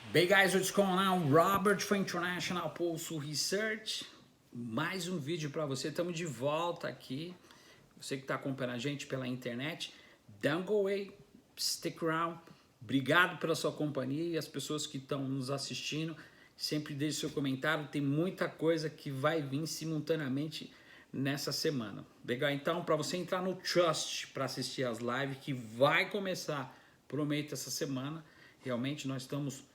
Bem, guys, what's going on? Robert for International Pulse Research. Mais um vídeo para você. Estamos de volta aqui. Você que está acompanhando a gente pela internet, don't go away, stick around. Obrigado pela sua companhia e as pessoas que estão nos assistindo. Sempre deixe seu comentário. Tem muita coisa que vai vir simultaneamente nessa semana. Legal? Então, para você entrar no Trust para assistir as lives que vai começar, prometo, essa semana. Realmente nós estamos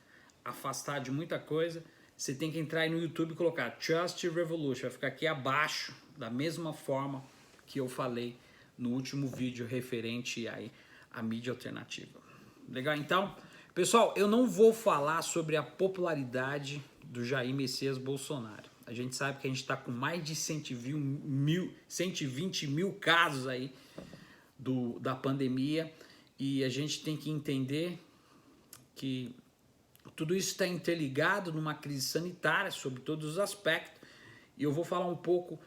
afastados de muita coisa. Você tem que entrar aí no YouTube e colocar Trust Revolution. Vai ficar aqui abaixo, da mesma forma que eu falei no último vídeo referente aí à mídia alternativa. Legal? Então, pessoal, eu não vou falar sobre a popularidade do Jair Messias Bolsonaro. A gente sabe que a gente está com mais de 120 mil casos aí da pandemia e a gente tem que entender que tudo isso está interligado numa crise sanitária sobre todos os aspectos e eu vou falar um pouco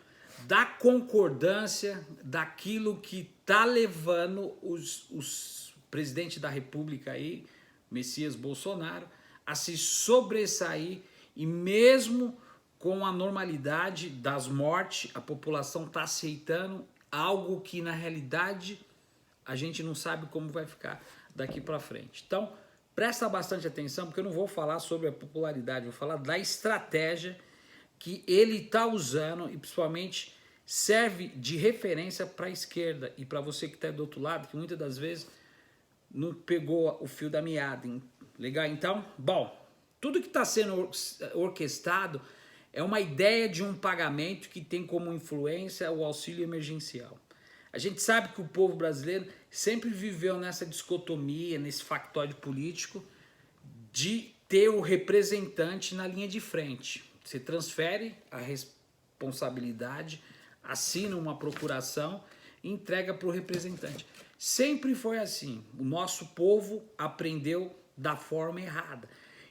da concordância daquilo que está levando os presidentes da República aí, Messias Bolsonaro, a se sobressair e mesmo com a normalidade das mortes, a população está aceitando algo que na realidade a gente não sabe como vai ficar daqui para frente. Então, presta bastante atenção porque eu não vou falar sobre a popularidade, vou falar da estratégia que ele está usando e principalmente serve de referência para a esquerda e para você que está do outro lado, que muitas das vezes não pegou o fio da meada. Hein? Legal? Então, bom, tudo que está sendo orquestrado é uma ideia de um pagamento que tem como influência o auxílio emergencial. A gente sabe que o povo brasileiro sempre viveu nessa dicotomia, nesse factóide político de ter o representante na linha de frente. Você transfere a responsabilidade, assina uma procuração e entrega para o representante. Sempre foi assim. O nosso povo aprendeu da forma errada.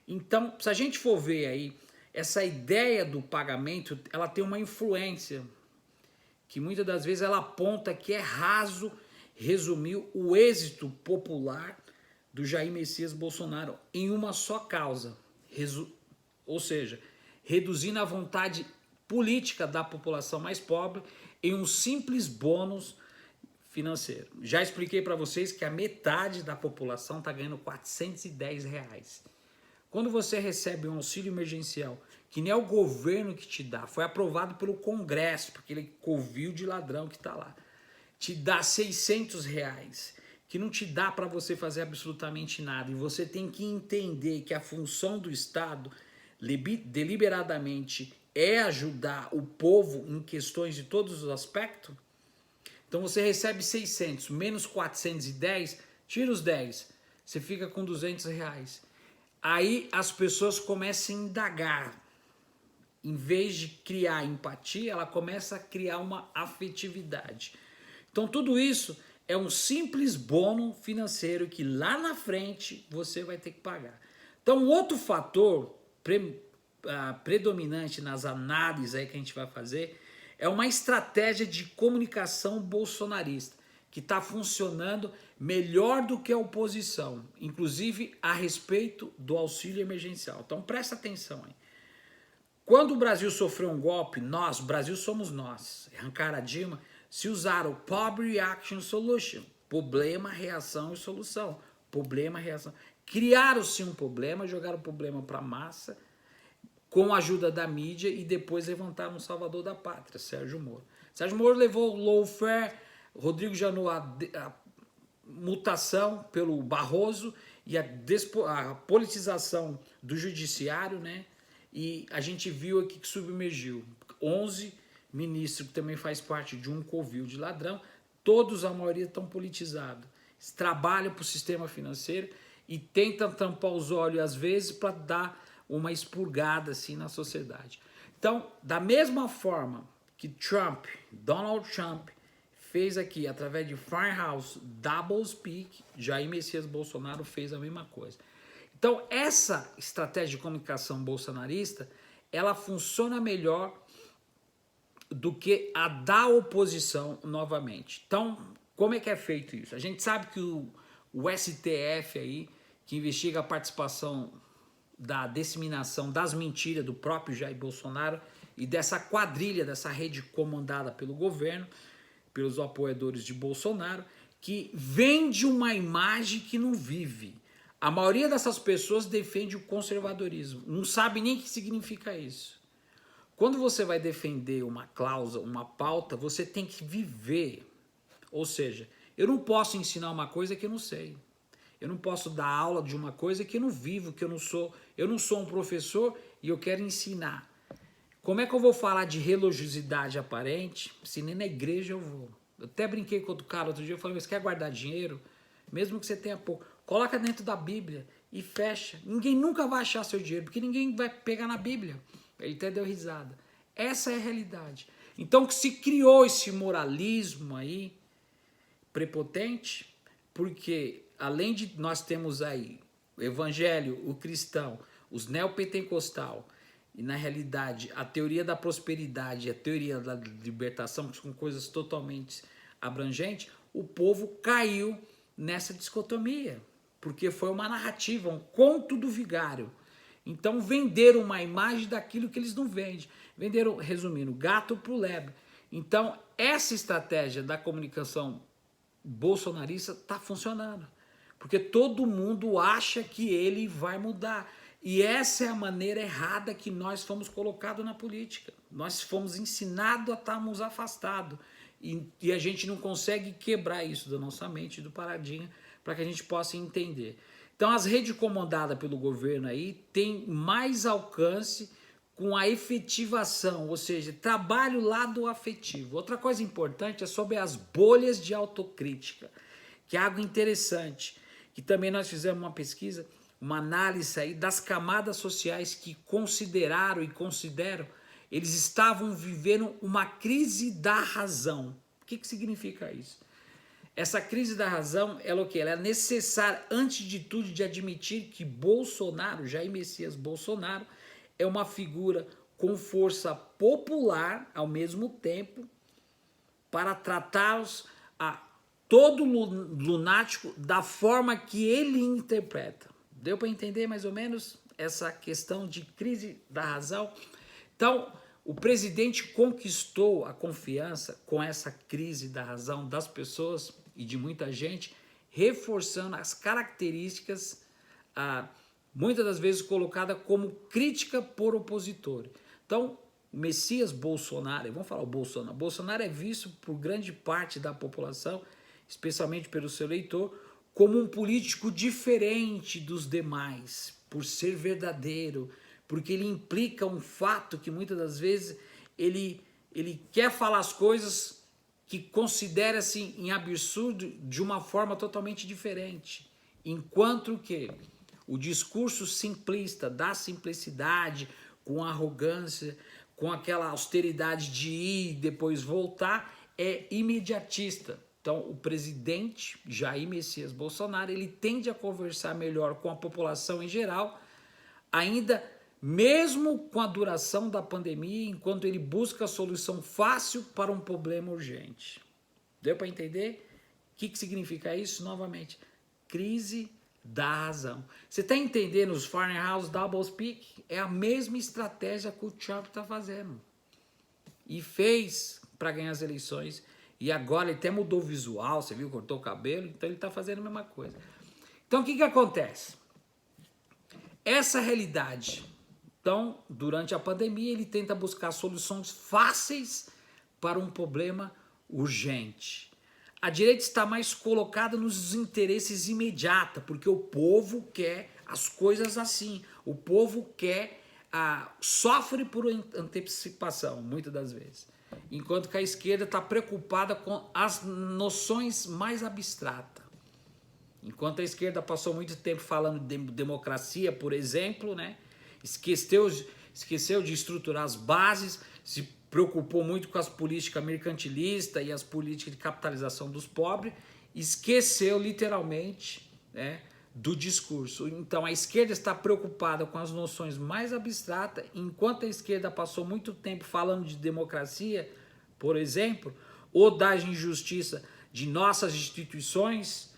Então, se a gente for ver aí, essa ideia do pagamento, ela tem uma influência que muitas das vezes ela aponta que é raso resumir o êxito popular do Jair Messias Bolsonaro em uma só causa, ou seja, reduzindo a vontade política da população mais pobre em um simples bônus financeiro. Já expliquei para vocês que a metade da população está ganhando R$410. Quando você recebe um auxílio emergencial, que nem é o governo que te dá, foi aprovado pelo Congresso, porque ele covil de ladrão que está lá, te dá R$600, que não te dá para você fazer absolutamente nada, e você tem que entender que a função do Estado, deliberadamente, é ajudar o povo em questões de todos os aspectos. Então você recebe 600, menos 410, tira os 10, você fica com R$200. Aí as pessoas começam a indagar. Em vez de criar empatia, ela começa a criar uma afetividade. Então tudo isso é um simples bônus financeiro que lá na frente você vai ter que pagar. Então outro fator predominante nas análises aí que a gente vai fazer é uma estratégia de comunicação bolsonarista que está funcionando melhor do que a oposição, inclusive a respeito do auxílio emergencial. Então presta atenção aí. Quando o Brasil sofreu um golpe, nós, o Brasil somos nós, arrancaram a Dilma, se usaram o Pobre Reaction Solution, problema, reação e solução, problema, reação. Criaram-se um problema, jogaram o problema para a massa, com a ajuda da mídia e depois levantaram um salvador da pátria, Sérgio Moro. Sérgio Moro levou o lawfare, Rodrigo Janot a mutação pelo Barroso e a politização do judiciário, né? E a gente viu aqui que submergiu 11 ministros, que também faz parte de um covil de ladrão, todos, a maioria, estão politizados. Eles trabalham para o sistema financeiro e tentam tampar os olhos, às vezes, para dar uma expurgada assim, na sociedade. Então, da mesma forma que Donald Trump, fez aqui, através de Firehouse, Doublespeak, Jair Messias Bolsonaro fez a mesma coisa. Então, essa estratégia de comunicação bolsonarista, ela funciona melhor do que a da oposição novamente. Então, como é que é feito isso? A gente sabe que o STF aí, que investiga a participação da disseminação das mentiras do próprio Jair Bolsonaro e dessa quadrilha, dessa rede comandada pelo governo, pelos apoiadores de Bolsonaro, que vende uma imagem que não vive. A maioria dessas pessoas defende o conservadorismo, não sabe nem o que significa isso. Quando você vai defender uma cláusula, uma pauta, você tem que viver. Ou seja, eu não posso ensinar uma coisa que eu não sei. Eu não posso dar aula de uma coisa que eu não vivo, que eu não sou um professor e eu quero ensinar. Como é que eu vou falar de religiosidade aparente se nem na igreja eu vou? Eu até brinquei com outro cara outro dia, eu falei, você quer guardar dinheiro? Mesmo que você tenha pouco, coloca dentro da Bíblia e fecha. Ninguém nunca vai achar seu dinheiro, porque ninguém vai pegar na Bíblia. Ele até deu risada. Essa é a realidade. Então se criou esse moralismo aí, prepotente, porque além de nós temos aí o evangelho, o cristão, os neopentecostal, e na realidade a teoria da prosperidade e a teoria da libertação, que são coisas totalmente abrangentes, o povo caiu nessa dicotomia, porque foi uma narrativa, um conto do vigário. Então venderam uma imagem daquilo que eles não vendem. Venderam, resumindo, gato pro lebre. Então essa estratégia da comunicação bolsonarista está funcionando, porque todo mundo acha que ele vai mudar. E essa é a maneira errada que nós fomos colocados na política. Nós fomos ensinados a estarmos afastados. E a gente não consegue quebrar isso da nossa mente, do paradigma, para que a gente possa entender. Então as redes comandadas pelo governo aí têm mais alcance com a efetivação, ou seja, trabalho lá do afetivo. Outra coisa importante é sobre as bolhas de autocrítica, que é algo interessante, que também nós fizemos uma pesquisa, uma análise aí das camadas sociais que consideraram e consideram, eles estavam vivendo uma crise da razão. O que significa isso? Essa crise da razão, ela é o quê? Ela é necessária, antes de tudo, de admitir que Bolsonaro, Jair Messias Bolsonaro, é uma figura com força popular, ao mesmo tempo, para tratar todo lunático da forma que ele interpreta. Deu para entender mais ou menos essa questão de crise da razão? Então, o presidente conquistou a confiança com essa crise da razão das pessoas e de muita gente, reforçando as características, muitas das vezes colocada como crítica por opositor. Então, o Messias Bolsonaro, vamos falar o Bolsonaro. Bolsonaro é visto por grande parte da população, especialmente pelo seu eleitor, como um político diferente dos demais, por ser verdadeiro, porque ele implica um fato que muitas das vezes ele quer falar as coisas que considera-se em absurdo de uma forma totalmente diferente. Enquanto que o discurso simplista, da simplicidade, com arrogância, com aquela austeridade de ir e depois voltar, é imediatista. Então, o presidente Jair Messias Bolsonaro, ele tende a conversar melhor com a população em geral, ainda mesmo com a duração da pandemia, enquanto ele busca a solução fácil para um problema urgente. Deu para entender? O que significa isso? Novamente, crise da razão. Você está entendendo os Farnhouse Doublespeak? É a mesma estratégia que o Trump está fazendo. E fez para ganhar as eleições. E agora ele até mudou o visual, você viu, cortou o cabelo, então ele está fazendo a mesma coisa. Então o que acontece? Essa realidade. Então, durante a pandemia, ele tenta buscar soluções fáceis para um problema urgente. A direita está mais colocada nos interesses imediatos, porque o povo quer as coisas assim. O povo quer, sofre por antecipação, muitas das vezes. Enquanto que a esquerda está preocupada com as noções mais abstratas. Enquanto a esquerda passou muito tempo falando de democracia, por exemplo, né? Esqueceu de estruturar as bases, se preocupou muito com as políticas mercantilistas e as políticas de capitalização dos pobres, esqueceu literalmente, né, do discurso. Então a esquerda está preocupada com as noções mais abstratas, enquanto a esquerda passou muito tempo falando de democracia, por exemplo, ou da injustiça de nossas instituições,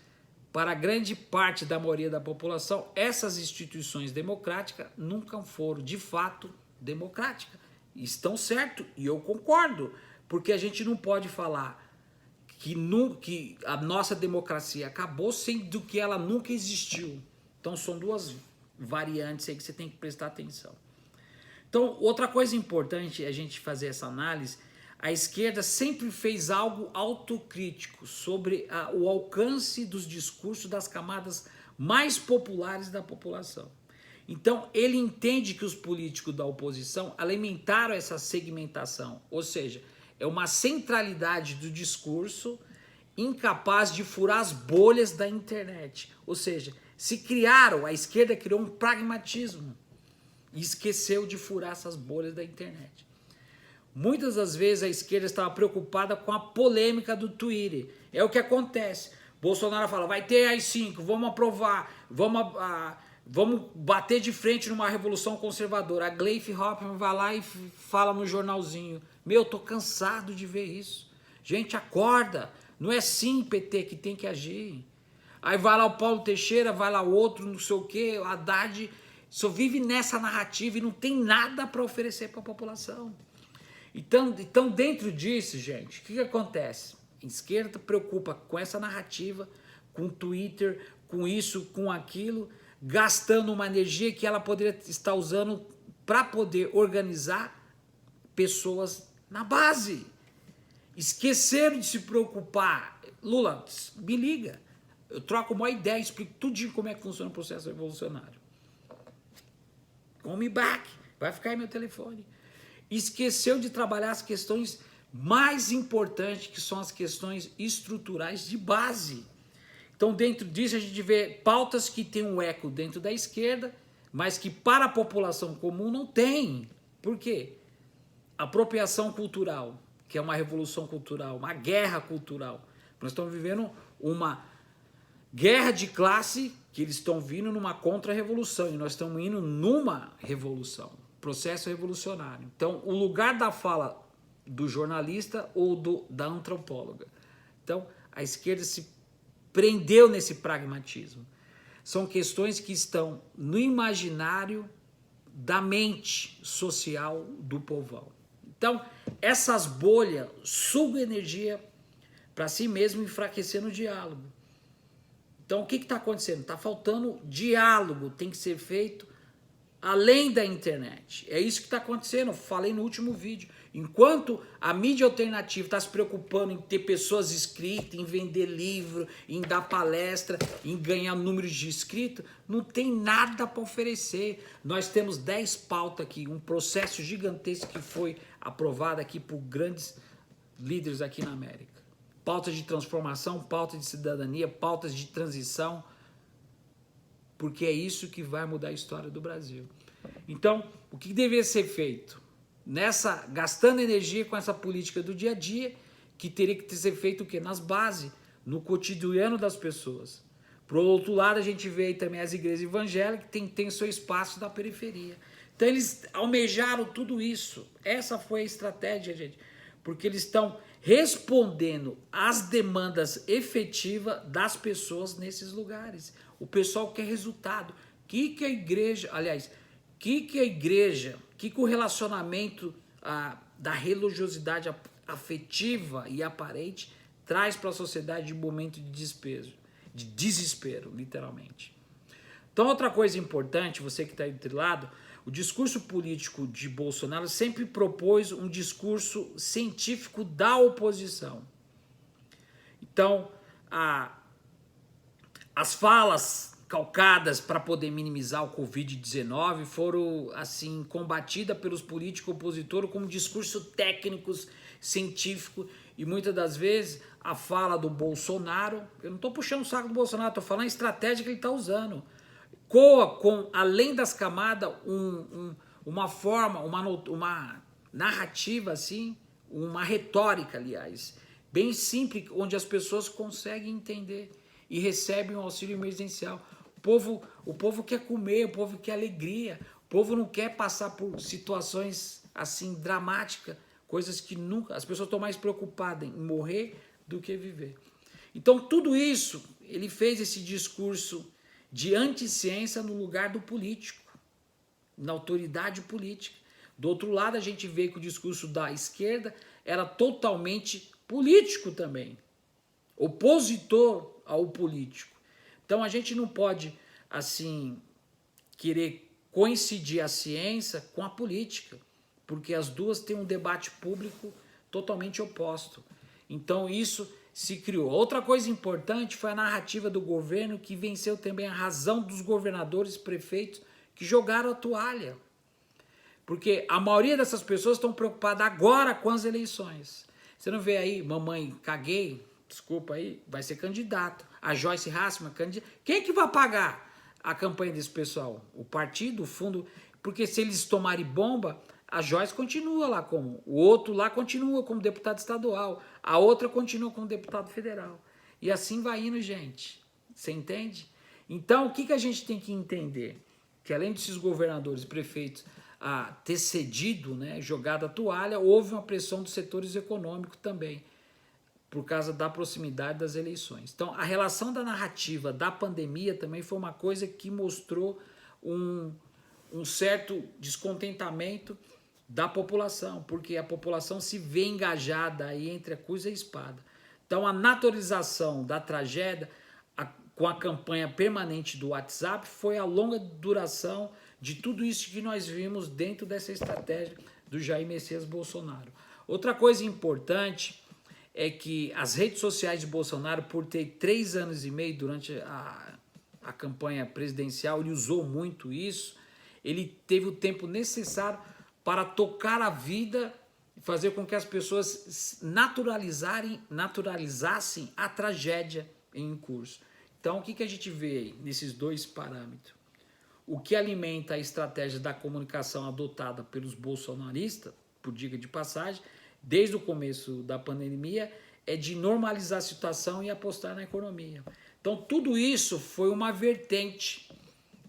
para a grande parte da maioria da população, essas instituições democráticas nunca foram, de fato, democráticas. Estão certo, e eu concordo, porque a gente não pode falar que a nossa democracia acabou sendo que ela nunca existiu. Então são duas variantes aí que você tem que prestar atenção. Então, outra coisa importante é a gente fazer essa análise. A esquerda sempre fez algo autocrítico sobre o alcance dos discursos das camadas mais populares da população. Então, ele entende que os políticos da oposição alimentaram essa segmentação, ou seja, é uma centralidade do discurso incapaz de furar as bolhas da internet. Ou seja, a esquerda criou um pragmatismo e esqueceu de furar essas bolhas da internet. Muitas das vezes a esquerda estava preocupada com a polêmica do Twitter. É o que acontece. Bolsonaro fala, vai ter AI-5, vamos aprovar, vamos bater de frente numa revolução conservadora. A Gleisi Hoffmann vai lá e fala no jornalzinho, meu, tô cansado de ver isso. Gente, acorda, não é assim, PT, que tem que agir. Aí vai lá o Paulo Teixeira, vai lá o outro, não sei o quê, o Haddad, só vive nessa narrativa e não tem nada para oferecer para a população. Então, dentro disso, gente, o que acontece? A esquerda preocupa com essa narrativa, com o Twitter, com isso, com aquilo, gastando uma energia que ela poderia estar usando para poder organizar pessoas na base. Esqueceram de se preocupar. Lula, me liga. Eu troco uma ideia, explico tudinho como é que funciona o processo revolucionário. Call me back. Vai ficar aí meu telefone. Esqueceu de trabalhar as questões mais importantes, que são as questões estruturais de base. Então, dentro disso, a gente vê pautas que têm um eco dentro da esquerda, mas que para a população comum não tem. Por quê? Apropriação cultural, que é uma revolução cultural, uma guerra cultural. Nós estamos vivendo uma guerra de classe, que eles estão vindo numa contra-revolução, e nós estamos indo numa revolução. Processo revolucionário. Então, o lugar da fala do jornalista ou da antropóloga. Então, a esquerda se prendeu nesse pragmatismo. São questões que estão no imaginário da mente social do povão. Então, essas bolhas sugam energia para si mesmo, enfraquecendo o diálogo. Então, o que está acontecendo? Está faltando diálogo, tem que ser feito além da internet. É isso que está acontecendo, eu falei no último vídeo. Enquanto a mídia alternativa está se preocupando em ter pessoas inscritas, em vender livro, em dar palestra, em ganhar números de inscritos, não tem nada para oferecer. Nós temos 10 pautas aqui, um processo gigantesco que foi aprovado aqui por grandes líderes aqui na América. Pautas de transformação, pautas de cidadania, pautas de transição, porque é isso que vai mudar a história do Brasil. Então, o que deveria ser feito? Gastando energia com essa política do dia a dia, que teria que ser feito o quê? Nas bases, no cotidiano das pessoas. Por outro lado, a gente vê aí também as igrejas evangélicas que tem seu espaço da periferia. Então, eles almejaram tudo isso. Essa foi a estratégia, gente. Porque eles estão respondendo às demandas efetivas das pessoas nesses lugares. O pessoal quer resultado. Que a igreja, aliás, que a igreja, que o relacionamento da religiosidade afetiva e aparente traz para a sociedade de momento de desespero, literalmente. Então, outra coisa importante, você que está aí do outro lado, o discurso político de Bolsonaro sempre propôs um discurso científico da oposição. Então, as falas calcadas para poder minimizar o Covid-19 foram assim combatidas pelos políticos opositores como discurso técnicos, científico, e muitas das vezes a fala do Bolsonaro, eu não estou puxando o saco do Bolsonaro, estou falando a estratégia que ele está usando, coa com, além das camadas, uma forma, uma narrativa assim, uma retórica, aliás, bem simples, onde as pessoas conseguem entender e recebem um auxílio emergencial. O povo quer comer, o povo quer alegria, o povo não quer passar por situações assim dramáticas, coisas que nunca... As pessoas estão mais preocupadas em morrer do que viver. Então tudo isso ele fez esse discurso de anti-ciência no lugar do político, na autoridade política. Do outro lado, a gente vê que o discurso da esquerda era totalmente político também, opositor ao político. Então a gente não pode, assim, querer coincidir a ciência com a política, porque as duas têm um debate público totalmente oposto. Então isso se criou. Outra coisa importante foi a narrativa do governo, que venceu também a razão dos governadores e prefeitos que jogaram a toalha. Porque a maioria dessas pessoas estão preocupadas agora com as eleições. Você não vê aí, mamãe, caguei, desculpa aí, vai ser candidato. A Joyce Hasselmann, candidata. Quem é que vai pagar a campanha desse pessoal? O partido, o fundo? Porque se eles tomarem bomba, a Joyce continua lá como, o outro lá continua como deputado estadual, a outra continua como deputado federal. E assim vai indo, gente. Você entende? Então, o que a gente tem que entender? Que além desses governadores e prefeitos ter cedido, né, jogado a toalha, houve uma pressão dos setores econômicos também, por causa da proximidade das eleições. Então, a relação da narrativa da pandemia também foi uma coisa que mostrou um certo descontentamento da população, porque a população se vê engajada aí entre a cruz e a espada. Então, a naturalização da tragédia com a campanha permanente do WhatsApp foi a longa duração de tudo isso que nós vimos dentro dessa estratégia do Jair Messias Bolsonaro. Outra coisa importante é que as redes sociais de Bolsonaro, por ter 3 anos e meio durante a campanha presidencial, ele usou muito isso, ele teve o tempo necessário para tocar a vida e fazer com que as pessoas naturalizassem a tragédia em curso. Então, o que a gente vê aí nesses dois parâmetros? O que alimenta a estratégia da comunicação adotada pelos bolsonaristas, por dica de passagem, desde o começo da pandemia, é de normalizar a situação e apostar na economia. Então, tudo isso foi uma vertente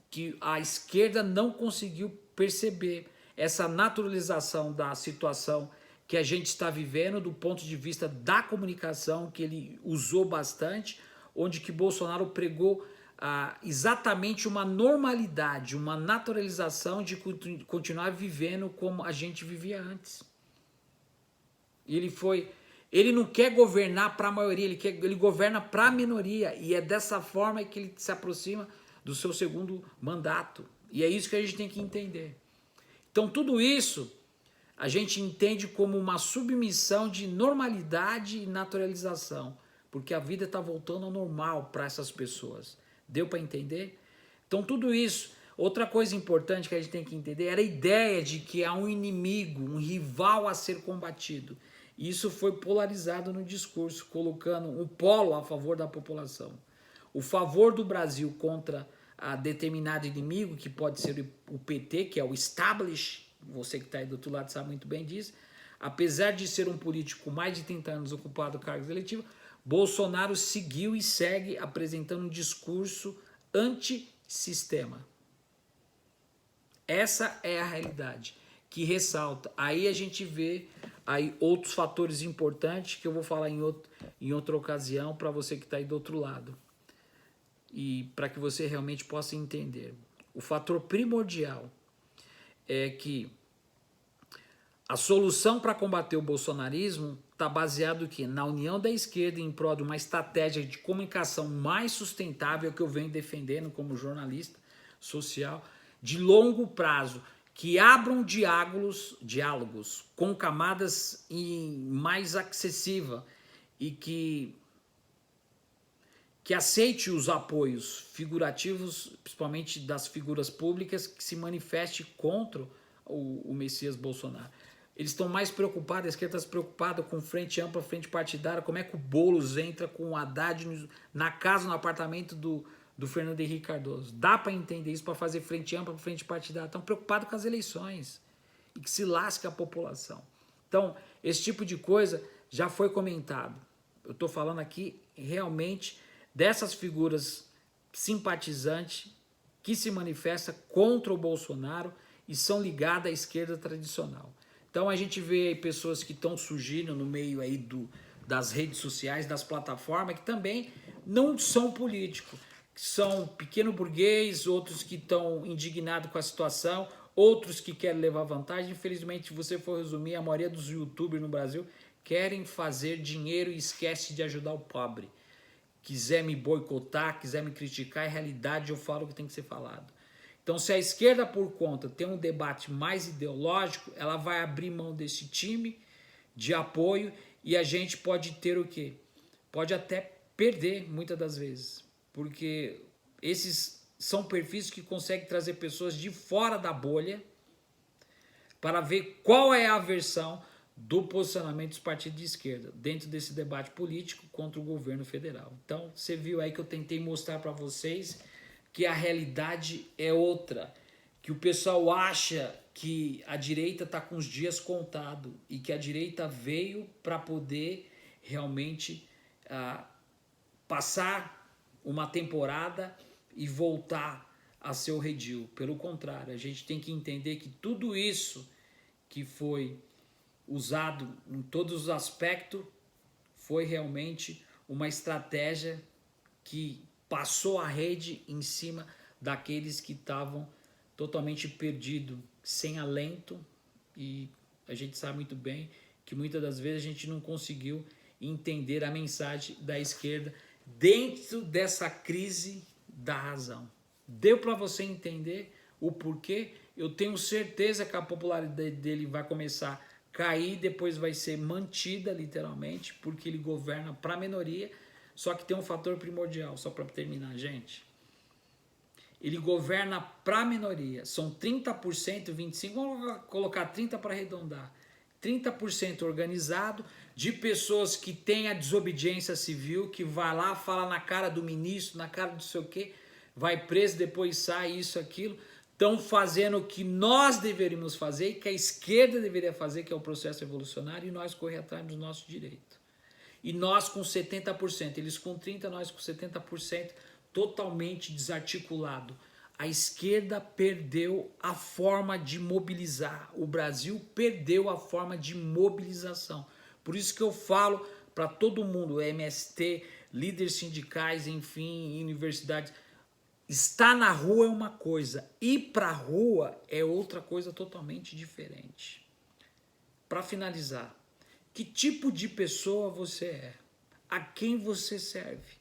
que a esquerda não conseguiu perceber, essa naturalização da situação que a gente está vivendo do ponto de vista da comunicação, que ele usou bastante, onde que Bolsonaro pregou exatamente uma normalidade, uma naturalização de continuar vivendo como a gente vivia antes. Ele não quer governar para a maioria, ele governa para a minoria, e é dessa forma que ele se aproxima do seu segundo mandato. E é isso que a gente tem que entender. Então tudo isso a gente entende como uma submissão de normalidade e naturalização, porque a vida está voltando ao normal para essas pessoas. Deu para entender? Então tudo isso, outra coisa importante que a gente tem que entender era a ideia de que há um inimigo, um rival a ser combatido. Isso foi polarizado no discurso, colocando um polo a favor da população. O favor do Brasil contra a determinado inimigo, que pode ser o PT, que é o establish, você que está aí do outro lado sabe muito bem disso, apesar de ser um político com mais de 30 anos ocupado cargos eletivos, Bolsonaro seguiu e segue apresentando um discurso antissistema. Essa é a realidade que ressalta. Aí a gente vê aí outros fatores importantes que eu vou falar em outra ocasião para você que está aí do outro lado. E para que você realmente possa entender. O fator primordial é que a solução para combater o bolsonarismo está baseado aqui na união da esquerda em prol de uma estratégia de comunicação mais sustentável que eu venho defendendo como jornalista social, de longo prazo, que abram diálogos com camadas mais acessíveis e que aceite os apoios figurativos, principalmente das figuras públicas, que se manifeste contra o Messias Bolsonaro. Eles estão mais preocupados, a esquerda está preocupada com frente ampla, frente partidária, como é que o Boulos entra com o Haddad na casa, no apartamento do Fernando Henrique Cardoso. Dá para entender isso, para fazer frente ampla, frente partidária. Estão preocupados com as eleições e que se lasque a população. Então, esse tipo de coisa já foi comentado. Eu estou falando aqui realmente dessas figuras simpatizantes que se manifestam contra o Bolsonaro e são ligadas à esquerda tradicional. Então a gente vê aí pessoas que estão surgindo no meio aí das redes sociais, das plataformas, que também não são políticos, são pequeno burguês, outros que estão indignados com a situação, outros que querem levar vantagem. Infelizmente, se você for resumir, a maioria dos youtubers no Brasil querem fazer dinheiro e esquece de ajudar o pobre. Quiser me boicotar, quiser me criticar, é realidade, eu falo o que tem que ser falado. Então, se a esquerda, por conta, tem um debate mais ideológico, ela vai abrir mão desse time de apoio e a gente pode ter o quê? Pode até perder, muitas das vezes, porque esses são perfis que conseguem trazer pessoas de fora da bolha para ver qual é a versão do posicionamento dos partidos de esquerda dentro desse debate político contra o governo federal. Então, você viu aí que eu tentei mostrar para vocês que a realidade é outra, que o pessoal acha que a direita está com os dias contados e que a direita veio para poder realmente passar uma temporada e voltar a ser o redil. Pelo contrário, a gente tem que entender que tudo isso que foi usado em todos os aspectos foi realmente uma estratégia que passou a rede em cima daqueles que estavam totalmente perdidos, sem alento, e a gente sabe muito bem que muitas das vezes a gente não conseguiu entender a mensagem da esquerda dentro dessa crise da razão. Deu para você entender o porquê? Eu tenho certeza que a popularidade dele vai começar a cair, depois vai ser mantida literalmente, porque ele governa para a minoria. Só que tem um fator primordial, só para terminar, gente. Ele governa para a minoria. São 30%, 25%, vamos colocar 30% para arredondar. 30% organizado, de pessoas que têm a desobediência civil, que vai lá, fala na cara do ministro, na cara do sei o quê, vai preso, depois sai, isso, aquilo. Estão fazendo o que nós deveríamos fazer, que a esquerda deveria fazer, que é o processo evolucionário, e nós correr atrás do nosso direito. E nós com 70%, eles com 30%, nós com 70%, totalmente desarticulado. A esquerda perdeu a forma de mobilizar. O Brasil perdeu a forma de mobilização. Por isso que eu falo para todo mundo, MST, líderes sindicais, enfim, universidades, estar na rua é uma coisa, ir para a rua é outra coisa totalmente diferente. Para finalizar, que tipo de pessoa você é? A quem você serve?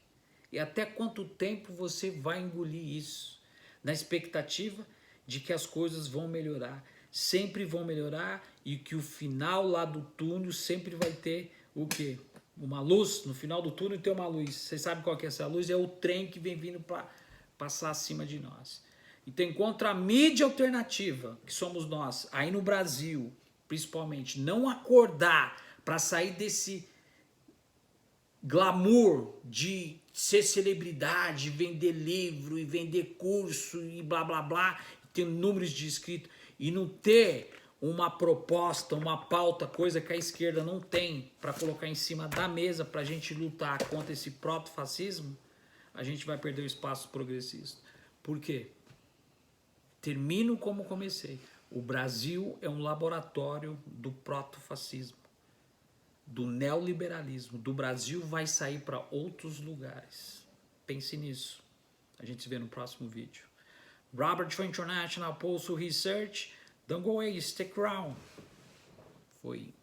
E até quanto tempo você vai engolir isso? Na expectativa de que as coisas vão melhorar. Sempre vão melhorar e que o final lá do túnel sempre vai ter o quê? Uma luz. No final do túnel tem uma luz. Você sabe qual que é essa luz? É o trem que vem vindo para passar acima de nós. Então, enquanto a mídia alternativa, que somos nós, aí no Brasil, principalmente, não acordar para sair desse glamour de ser celebridade, vender livro e vender curso e blá blá blá, ter números de inscritos e não ter uma proposta, uma pauta, coisa que a esquerda não tem para colocar em cima da mesa para a gente lutar contra esse proto-fascismo, a gente vai perder o espaço progressista. Por quê? Termino como comecei. O Brasil é um laboratório do proto-fascismo, do neoliberalismo. Do Brasil vai sair para outros lugares. Pense nisso. A gente se vê no próximo vídeo. Robert for International Postal Research. Don't go away, stick around. Foi.